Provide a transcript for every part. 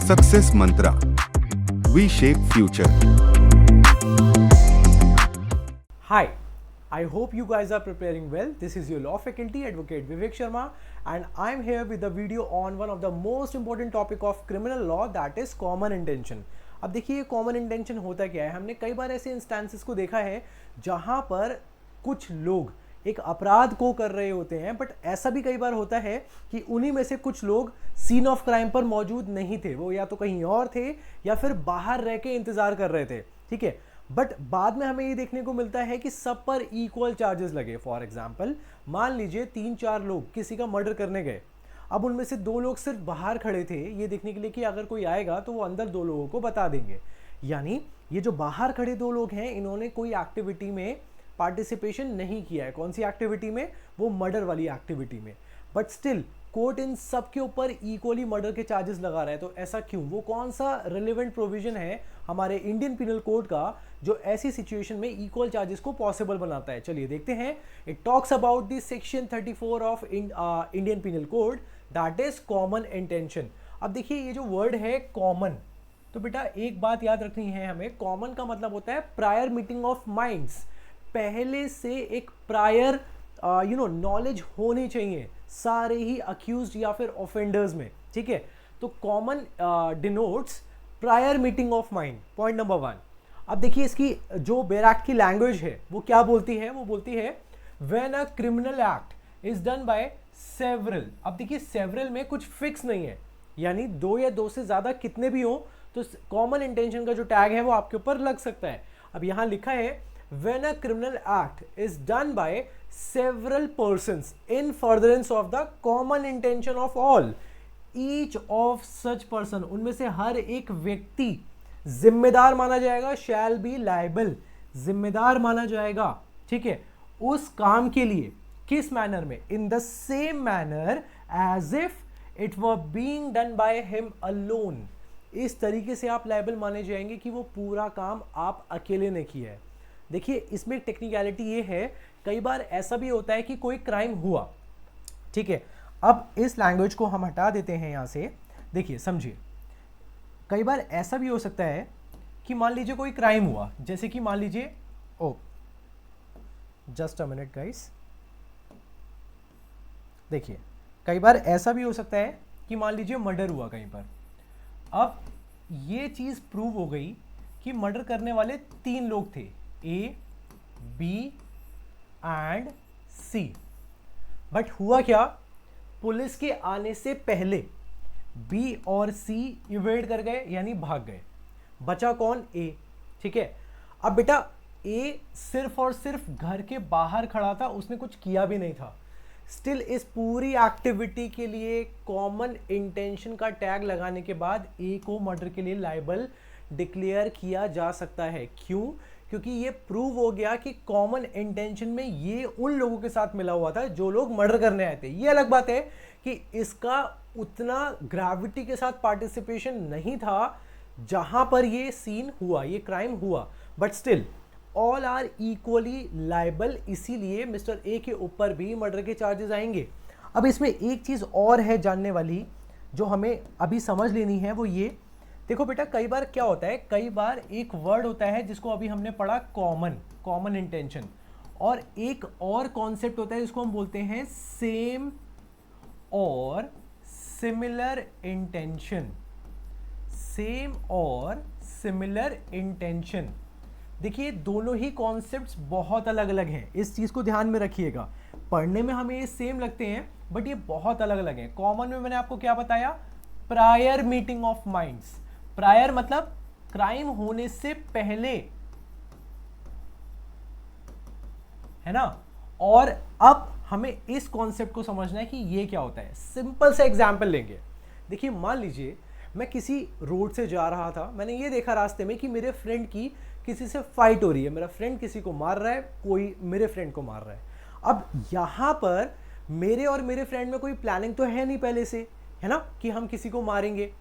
Success Mantra. We shape future. Hi, I hope you guys are preparing well. This is your law faculty advocate Vivek Sharma and I'm here with a video on one of the most important topic of criminal law, that is common intention. अब देखिए ये common intention होता क्या है, हमने कई बार ऐसे instances को देखा है जहां पर कुछ लोग एक अपराध को कर रहे होते हैं, बट ऐसा भी कई बार होता है कि उन्हीं में से कुछ लोग सीन ऑफ क्राइम पर मौजूद नहीं थे, वो या तो कहीं और थे या फिर बाहर रह के इंतजार कर रहे थे, ठीक है। बट बाद में हमें ये देखने को मिलता है कि सब पर इक्वल चार्जेस लगे। फॉर एग्जाम्पल मान लीजिए 3-4 लोग किसी का मर्डर करने गए, अब उनमें से 2 लोग सिर्फ बाहर खड़े थे ये देखने के लिए कि अगर कोई आएगा तो वो अंदर 2 लोगों को बता देंगे। यानी ये जो बाहर खड़े 2 लोग हैं इन्होंने कोई एक्टिविटी में पार्टिसिपेशन नहीं किया है। कौन सी एक्टिविटी में? वो मर्डर वाली एक्टिविटी में। बट स्टिल कोर्ट इन सब के ऊपर इक्वली मर्डर के चार्जेस लगा रहा है। तो ऐसा क्यों? वो कौन सा रिलेवेंट प्रोविजन है हमारे इंडियन पिनल कोड का जो ऐसी सिचुएशन में इक्वल चार्जेस को पॉसिबल बनाता है? चलिए देखते हैं। It talks about the section 34 of Indian penal code, that is common intention. अब देखिए ये जो वर्ड है कॉमन, तो बेटा एक बात याद रखनी है हमें, कॉमन का मतलब होता है प्रायर मीटिंग ऑफ माइंड्स। पहले से एक प्रायर नॉलेज होनी चाहिए सारे ही अक्यूज्ड या फिर ऑफेंडर्स में, ठीक है। तो common denotes prior meeting of mind, point number 1। अब देखिए इसकी जो बेयर एक्ट की लैंग्वेज है वो क्या बोलती है? वो बोलती है when a criminal act is done by several. अब देखिए सेवरल में कुछ फिक्स नहीं है, यानी 2 या 2 से ज्यादा कितने भी हो तो कॉमन इंटेंशन का जो टैग है वो आपके ऊपर लग सकता है। अब यहां लिखा है when a criminal act is done by several persons in furtherance of the common intention of all, each of such person, उनमें से हर एक व्यक्ति जिम्मेदार माना जाएगा, shall be liable, जिम्मेदार माना जाएगा, ठीक है, उस काम के लिए। किस मैनर में? in the same manner as if it were being done by him alone। इस तरीके से आप लाइबल माने जाएंगे कि वो पूरा काम आप अकेले ने किया है। देखिए इसमें टेक्निकलिटी ये है, कई बार ऐसा भी होता है कि कोई क्राइम हुआ, ठीक है। अब इस लैंग्वेज को हम हटा देते हैं यहाँ से। देखिए समझिए, कई बार ऐसा भी हो सकता है कि मान लीजिए कोई क्राइम हुआ, जैसे कि मान लीजिए जस्ट अ मिनट गाइस। देखिए कई बार ऐसा भी हो सकता है कि मान लीजिए मर्डर हुआ कहीं पर। अब ये चीज प्रूव हो गई कि मर्डर करने वाले 3 लोग थे, A, B and C। But हुआ क्या? पुलिस के आने से पहले B और C इवेड कर गए, यानी भाग गए। बचा कौन? A, ठीक है। अब बेटा A सिर्फ और सिर्फ घर के बाहर खड़ा था, उसने कुछ किया भी नहीं था। स्टिल इस पूरी एक्टिविटी के लिए कॉमन इंटेंशन का टैग लगाने के बाद A को मर्डर के लिए लायबल डिक्लेयर किया जा सकता है। क्यों? क्योंकि ये प्रूव हो गया कि कॉमन इंटेंशन में ये उन लोगों के साथ मिला हुआ था जो लोग मर्डर करने आए थे। ये अलग बात है कि इसका उतना ग्रेविटी के साथ पार्टिसिपेशन नहीं था जहां पर ये सीन हुआ, ये क्राइम हुआ, but still all are equally liable. इसीलिए मिस्टर ए के ऊपर भी मर्डर के चार्जेस आएंगे। अब इसमें एक चीज और है जानने वाली जो हमें अभी समझ लेनी है, वो ये देखो बेटा, कई बार क्या होता है, कई बार एक वर्ड होता है जिसको अभी हमने पढ़ा कॉमन इंटेंशन, और एक और कॉन्सेप्ट होता है जिसको हम बोलते हैं सेम और सिमिलर इंटेंशन। सेम और सिमिलर इंटेंशन, देखिए दोनों ही कॉन्सेप्ट्स बहुत अलग अलग हैं, इस चीज को ध्यान में रखिएगा। पढ़ने में हमें ये सेम लगते हैं बट ये बहुत अलग अलग हैं। कॉमन में मैंने आपको क्या बताया? Prior meeting of minds. Prior मतलब क्राइम होने से पहले, है ना। और अब हमें इस कॉन्सेप्ट को समझना है कि ये क्या होता है। सिंपल सा एग्जांपल लेंगे। देखिए मान लीजिए मैं किसी रोड से जा रहा था, मैंने ये देखा रास्ते में कि मेरे फ्रेंड की किसी से फाइट हो रही है, मेरा फ्रेंड किसी को मार रहा है, कोई मेरे फ्रेंड को मार रहा है। अब यहां पर मेरे और मेरे फ्रेंड में कोई प्लानिंग तो है नहीं पहले से, है ना, कि हम किसी को मारेंगे।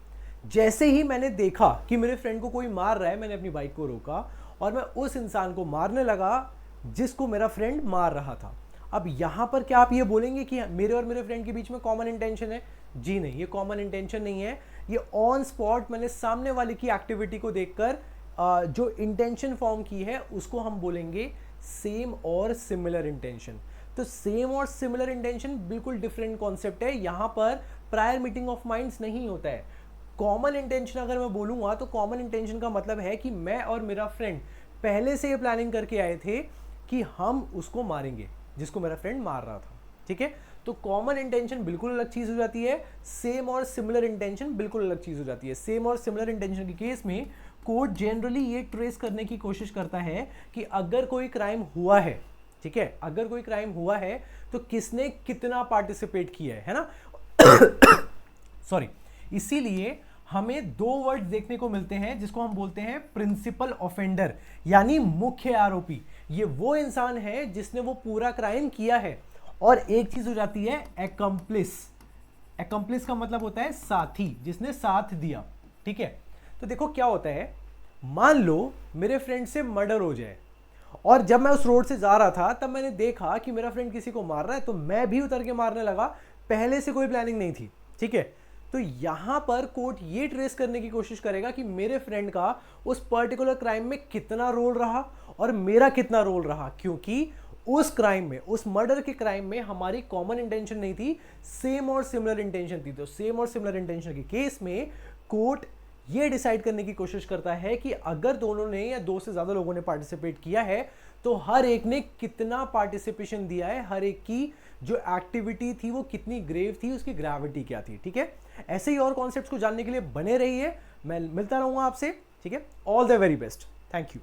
जैसे ही मैंने देखा कि मेरे फ्रेंड को कोई मार रहा है, मैंने अपनी बाइक को रोका और मैं उस इंसान को मारने लगा जिसको मेरा फ्रेंड मार रहा था। अब यहाँ पर क्या आप ये बोलेंगे कि मेरे और मेरे फ्रेंड के बीच में कॉमन इंटेंशन है? जी नहीं, ये कॉमन इंटेंशन नहीं है। ये ऑन स्पॉट मैंने सामने वाले की एक्टिविटी को देखकर जो इंटेंशन फॉर्म की है उसको हम बोलेंगे सेम और सिमिलर इंटेंशन। तो सेम और सिमिलर इंटेंशन बिल्कुल डिफरेंट कॉन्सेप्ट है। यहाँ पर प्रायर मीटिंग ऑफ माइंड्स नहीं होता है। कॉमन इंटेंशन अगर मैं बोलूँगा तो कॉमन इंटेंशन का मतलब है कि मैं और मेरा फ्रेंड पहले से ये प्लानिंग करके आए थे कि हम उसको मारेंगे जिसको मेरा फ्रेंड मार रहा था। ठीक है, तो कॉमन इंटेंशन बिल्कुल अलग चीज़ हो जाती है, सेम और सिमिलर इंटेंशन बिल्कुल अलग चीज़ हो जाती है। सेम और सिमिलर इंटेंशन के केस में कोर्ट जनरली ये ट्रेस करने की कोशिश करता है कि अगर कोई क्राइम हुआ है, ठीक है, अगर कोई क्राइम हुआ है तो किसने कितना पार्टिसिपेट किया है ना। सॉरी, इसीलिए हमें दो वर्ड देखने को मिलते हैं जिसको हम बोलते हैं प्रिंसिपल ऑफेंडर, यानी मुख्य आरोपी। ये वो इंसान है जिसने वो पूरा क्राइम किया है। और एक चीज हो जाती है एकम्प्लिस। एकम्प्लिस का मतलब होता है साथी, जिसने साथ दिया। ठीक है, तो देखो क्या होता है, मान लो मेरे फ्रेंड से मर्डर हो जाए और जब मैं उस रोड से जा रहा था तब मैंने देखा कि मेरा फ्रेंड किसी को मार रहा है, तो मैं भी उतर के मारने लगा। पहले से कोई प्लानिंग नहीं थी। ठीक है, तो यहां पर कोर्ट ये ट्रेस करने की कोशिश करेगा कि मेरे फ्रेंड का उस पर्टिकुलर क्राइम में कितना रोल रहा और मेरा कितना रोल रहा, क्योंकि उस क्राइम में, उस मर्डर के क्राइम में हमारी कॉमन इंटेंशन नहीं थी, सेम और सिमिलर इंटेंशन थी। तो सेम और सिमिलर इंटेंशन के केस में कोर्ट ये डिसाइड करने की कोशिश करता है कि अगर दोनों ने या दो से ज्यादा लोगों ने पार्टिसिपेट किया है तो हर एक ने कितना पार्टिसिपेशन दिया है, हर एक की जो एक्टिविटी थी वो कितनी ग्रेव थी, उसकी ग्रेविटी क्या थी। ठीक है, ऐसे ही और कॉन्सेप्ट्स को जानने के लिए बने रहिए। मैं मिलता रहूंगा आपसे। ठीक है, all the very best, thank you.